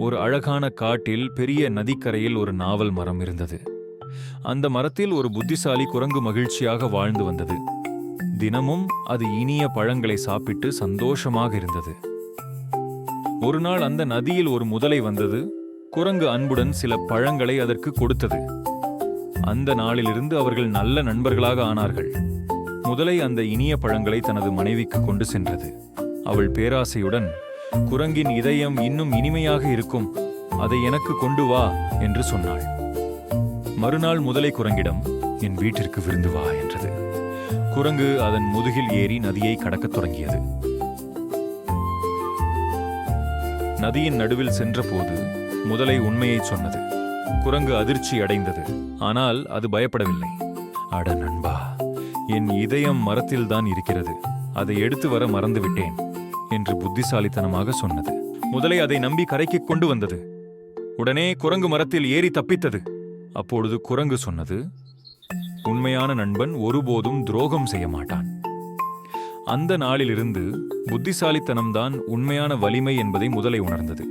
ஒரு அழகான காட்டில் பெரிய நதிக்கரையில் ஒரு நாவல் மரம் இருந்தது. அந்த மரத்தில் ஒரு புத்திசாலி குரங்கு மகிழ்ச்சியாக வாழ்ந்து வந்தது. தினமும் அது இனிய பழங்களை சாப்பிட்டு சந்தோஷமாக இருந்தது. ஒரு நாள் அந்த நதியில் ஒரு முதலை வந்தது. குரங்கு அன்புடன் சில பழங்களை அதற்கு கொடுத்தது. அந்த நாளிலிருந்து அவர்கள் நல்ல நண்பர்களாக ஆனார்கள். முதலை அந்த இனிய பழங்களை தனது மனைவிக்கு கொண்டு சென்றது. அவள் பேராசையுடன், குரங்கின் இதயம் இன்னும் இனிமையாக இருக்கும், அதை எனக்கு கொண்டு வா என்று சொன்னாள். மறுநாள் முதலை குரங்கிடம், என் வீட்டிற்கு விருந்து வா என்றது. குரங்கு அதன் முதுகில் ஏறி நதியை கடக்கத் தொடங்கியது. நதியின் நடுவில் சென்றபோது முதலை உண்மையை சொன்னது. குரங்கு அதிர்ச்சி அடைந்தது. ஆனால் அது பயப்படவில்லை. அட நண்பா, என் இதயம் மரத்தில்தான் இருக்கிறது, அதை எடுத்து வர மறந்துவிட்டேன் என்று புத்திசாலித்தனமாக சொன்னது. முதலை அதை நம்பி கரைக்கு கொண்டு வந்தது. உடனே குரங்கு மரத்தில் ஏறி தப்பித்தது. அப்பொழுது குரங்கு சொன்னது, உண்மையான நண்பன் ஒருபோதும் துரோகம் செய்ய மாட்டான். அந்த நாளிலிருந்து புத்திசாலித்தனம்தான் உண்மையான வலிமை என்பதை முதலை உணர்ந்தது.